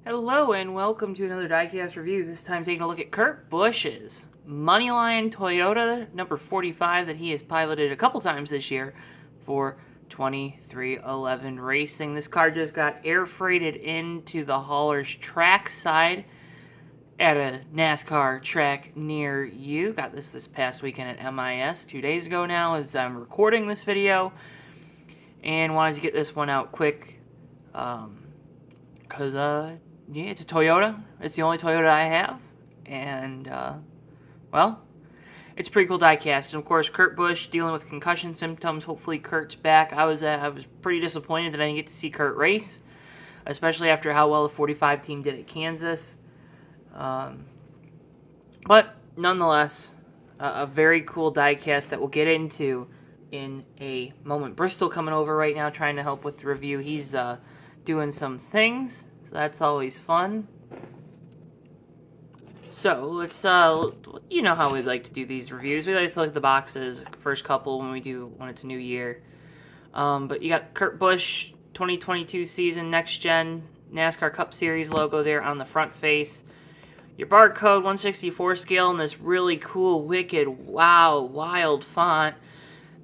Hello and welcome to another Diecast review. This time taking a look at Kurt Busch's Moneylion Toyota number 45 that he has piloted a couple times this year for 2311 Racing. This car just got air freighted into the hauler's track side at a NASCAR track near you. Got this past weekend at MIS 2 days ago now as I'm recording this video, and wanted to get this one out quick because yeah, it's a Toyota. It's the only Toyota I have. And, well, it's a pretty cool diecast. And, of course, Kurt Busch dealing with concussion symptoms. Hopefully Kurt's back. I was pretty disappointed that I didn't get to see Kurt race, especially after how well the 45 team did at Kansas. But, nonetheless, a very cool diecast that we'll get into in a moment. Bristol coming over right now trying to help with the review. He's doing some things. So that's always fun. So let's, you know how we like to do these reviews. We like to look at the boxes, first couple when it's a new year. But you got Kurt Busch 2022 season, next gen, NASCAR Cup Series logo there on the front face. Your barcode, 164 scale in this really cool, wicked, wow, wild font.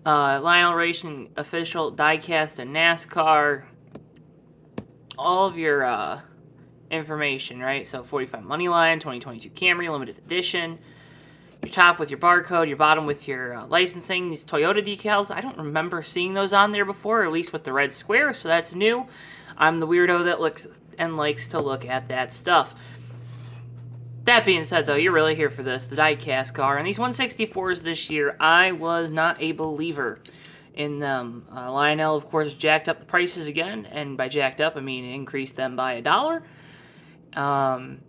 Lionel Racing official diecast and NASCAR. All of your information, right? So 45 Moneylion, 2022 Camry, limited edition. Your top with your barcode, your bottom with your licensing. These Toyota decals, I don't remember seeing those on there before, or at least with the red square, so that's new. I'm the weirdo that looks and likes to look at that stuff. That being said, though, you're really here for this, the diecast car. And these 164s this year, I was not a believer in them. Lionel, of course, jacked up the prices again, and by jacked up, I mean increased them by $1,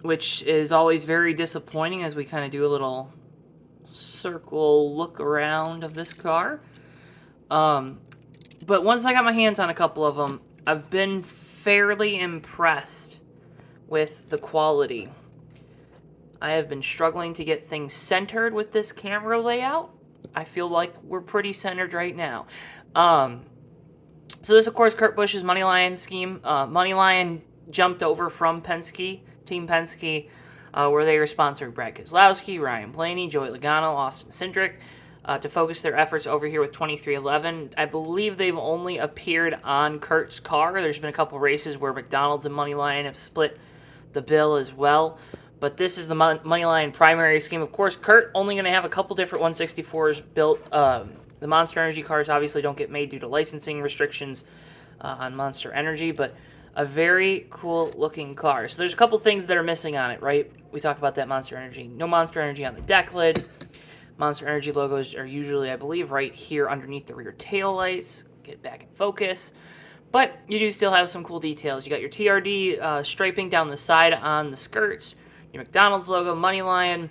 which is always very disappointing as we kind of do a little circle look around of this car. But once I got my hands on a couple of them, I've been fairly impressed with the quality. I have been struggling to get things centered with this camera layout. I feel like we're pretty centered right now. So this, of course, Kurt Busch's Moneylion scheme. Moneylion jumped over from Penske, Team Penske, where they were sponsoring Brad Keselowski, Ryan Blaney, Joey Logano, Austin Cindric, to focus their efforts over here with 2311. I believe they've only appeared on Kurt's car. There's been a couple races where McDonald's and Moneylion have split the bill as well. But this is the Moneylion primary scheme. Of course, Kurt only going to have a couple different 164s built. The Monster Energy cars obviously don't get made due to licensing restrictions on Monster Energy, but a very cool looking car. So there's a couple things that are missing on it, right? We talked about that Monster Energy. No Monster Energy on the deck lid. Monster Energy logos are usually, I believe, right here underneath the rear tail lights. Get back in focus. But you do still have some cool details. You got your TRD striping down the side on the skirts. Your McDonald's logo, Moneylion,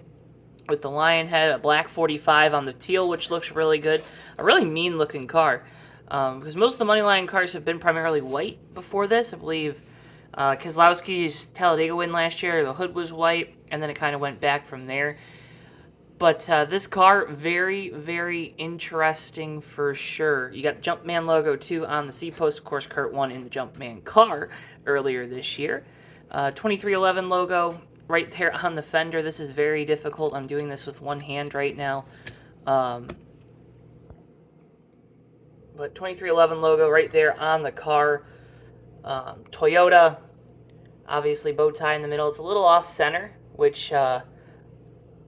with the lion head, a black 45 on the teal, which looks really good. A really mean-looking car, because most of the Moneylion cars have been primarily white before this. I believe Keselowski's Talladega win last year, the hood was white, and then it kind of went back from there. But this car, very, very interesting for sure. You got the Jumpman logo, too, on the C-post. Of course, Kurt won in the Jumpman car earlier this year. 2311 logo right there on the fender. This is very difficult. I'm doing this with one hand right now. But 2311 logo right there on the car. Toyota, obviously bow tie in the middle. It's a little off-center, which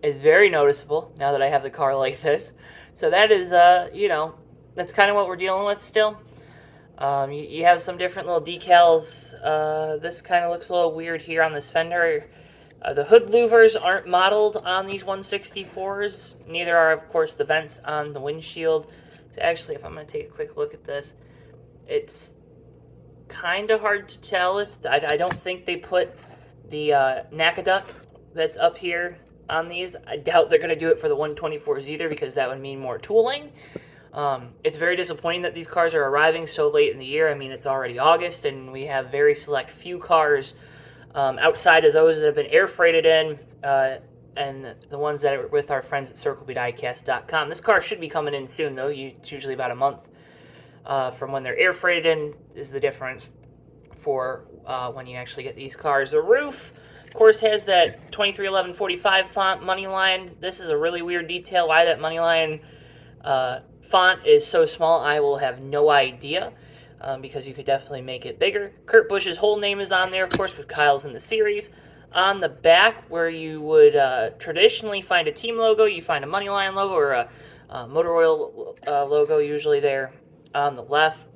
is very noticeable now that I have the car like this. So that is, that's kind of what we're dealing with still. You have some different little decals. This kind of looks a little weird here on this fender. The hood louvers aren't modeled on these 164s. Neither are, of course, the vents on the windshield. So actually, if I'm going to take a quick look at this, it's kind of hard to tell. I don't think they put the NACA that's up here on these. I doubt they're going to do it for the 124s either, because that would mean more tooling. It's very disappointing that these cars are arriving so late in the year. I mean, it's already August, and we have very select few cars outside of those that have been air freighted in, and the ones that are with our friends at CircleBDiecast.com. This car should be coming in soon, though. It's usually about a month from when they're air freighted in is the difference for when you actually get these cars. The roof, of course, has that 231145 font, Moneylion. This is a really weird detail. Why that Moneylion font is so small, I will have no idea, because you could definitely make it bigger. Kurt Busch's whole name is on there, of course, because Kyle's in the series. On the back, where you would traditionally find a team logo, you find a Moneylion logo or a Motor Oil logo usually there. On the left,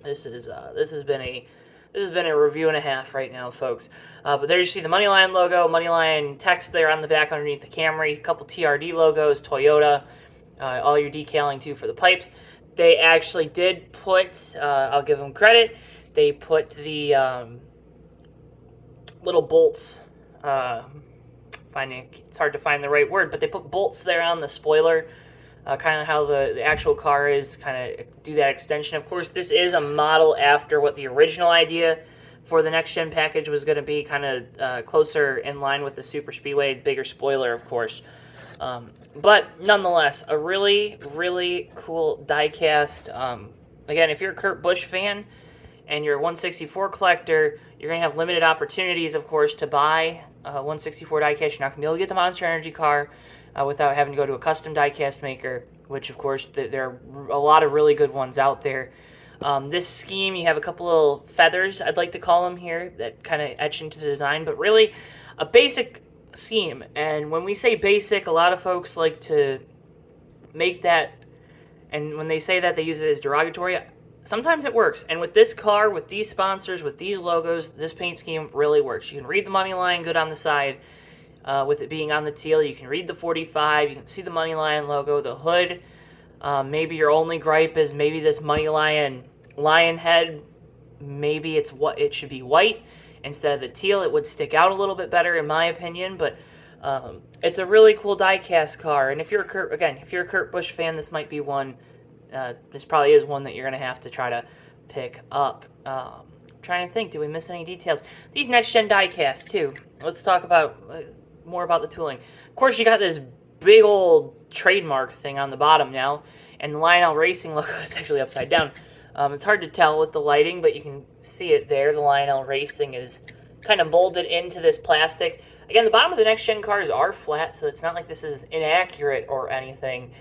this has been a review and a half right now, folks. But there you see the Moneylion logo, Moneylion text there on the back underneath the Camry, a couple TRD logos, Toyota, all your decaling too for the pipes. They actually did put, I'll give them credit, they put the little bolts, it's hard to find the right word, but they put bolts there on the spoiler, kind of how the actual car is, kind of do that extension. Of course, this is a model after what the original idea for the next-gen package was going to be, kind of closer in line with the Super Speedway, bigger spoiler, of course. But nonetheless, a really, really cool diecast. Again, if you're a Kurt Busch fan and you're a 164 collector, you're going to have limited opportunities, of course, to buy a 164 diecast. You're not going to be able to get the Monster Energy car without having to go to a custom diecast maker, which, of course, there are a lot of really good ones out there. This scheme, you have a couple little feathers, I'd like to call them here, that kind of etch into the design, but really a basic scheme. And when we say basic, a lot of folks like to make that, and when they say that, they use it as derogatory. Sometimes it works, and with this car, with these sponsors, with these logos, this paint scheme really works. You can read the Moneylion good on the side, with it being on the teal. You can read the 45, you can see the Moneylion logo, the hood. Maybe your only gripe is maybe this Moneylion lion head, maybe it should be white instead of the teal. It would stick out a little bit better in my opinion, but it's a really cool diecast car. And if you're a Kurt Busch fan, this might be one. This probably is one that you're gonna have to try to pick up. Trying to think, did we miss any details? These next gen diecasts too. Let's talk about more about the tooling. Of course, you got this big old trademark thing on the bottom now, and the Lionel Racing logo is actually upside down. It's hard to tell with the lighting, but you can see it there. The Lionel Racing is kind of molded into this plastic. Again, the bottom of the next-gen cars are flat, so it's not like this is inaccurate or anything.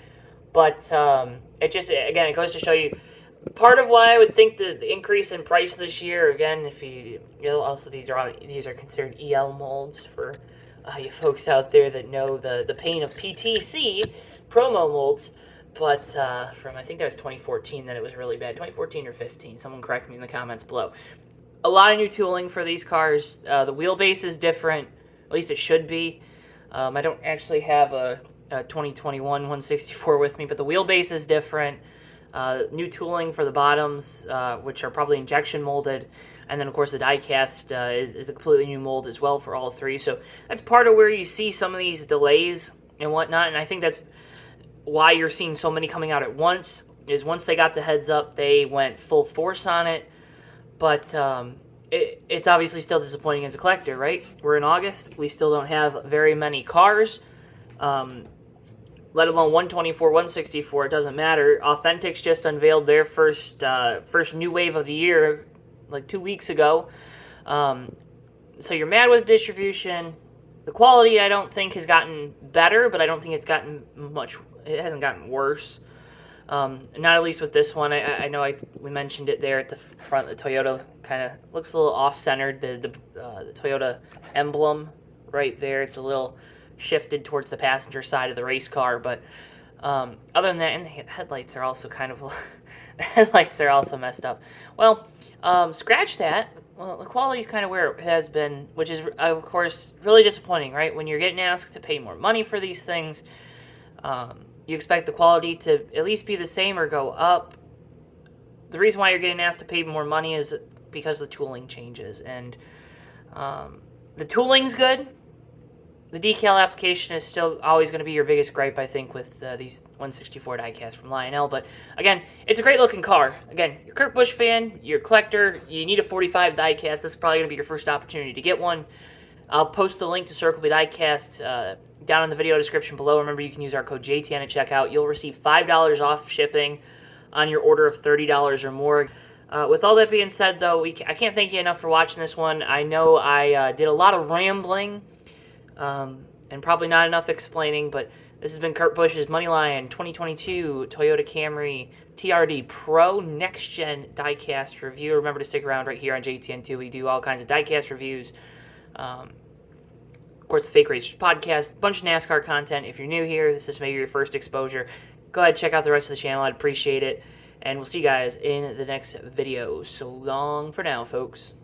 But it just, again, it goes to show you, part of why I would think the increase in price this year, again, if you know, also these are considered EL molds for you folks out there that know the pain of PTC promo molds. But from, I think that was 2014 that it was really bad. 2014 or 15. Someone correct me in the comments below. A lot of new tooling for these cars. The wheelbase is different. At least it should be. I don't actually have a 2021 164 with me, but the wheelbase is different. New tooling for the bottoms, which are probably injection molded. And then, of course, the diecast is a completely new mold as well for all three. So that's part of where you see some of these delays and whatnot. And I think that's why you're seeing so many coming out at once, is once they got the heads up, they went full force on it. But it's obviously still disappointing as a collector, right? We're in August. We still don't have very many cars, let alone 124, 164. It doesn't matter. Authentics just unveiled their first new wave of the year like 2 weeks ago. So you're mad with distribution. The quality, I don't think, has gotten better, but I don't think it's gotten much. It hasn't gotten worse. Not at least with this one. I know we mentioned it there at the front. The Toyota kind of looks a little off-centered. The Toyota emblem right there, it's a little shifted towards the passenger side of the race car. But other than that, and the headlights are also kind of the headlights are also messed up. Well, scratch that. Well, the quality is kind of where it has been, which is, of course, really disappointing, right? When you're getting asked to pay more money for these things, you expect the quality to at least be the same or go up. The reason why you're getting asked to pay more money is because the tooling changes. And the tooling's good. The decal application is still always going to be your biggest gripe, I think, with these 164 diecasts from Lionel. But, again, it's a great-looking car. Again, you're a Kurt Busch fan, you're a collector, you need a 45 diecast. This is probably going to be your first opportunity to get one. I'll post the link to Circle B Diecast down in the video description below. Remember, you can use our code JTN at checkout. You'll receive $5 off shipping on your order of $30 or more. With all that being said, though, I can't thank you enough for watching this one. I know I did a lot of rambling and probably not enough explaining, but this has been Kurt Busch's Moneylion 2022 Toyota Camry TRD Pro Next Gen Diecast review. Remember to stick around right here on JTN2. We do all kinds of diecast reviews. Of course, the Fake Racers podcast, bunch of NASCAR content. If you're new here, this is maybe your first exposure. Go ahead and check out the rest of the channel. I'd appreciate it. And we'll see you guys in the next video. So long for now, folks.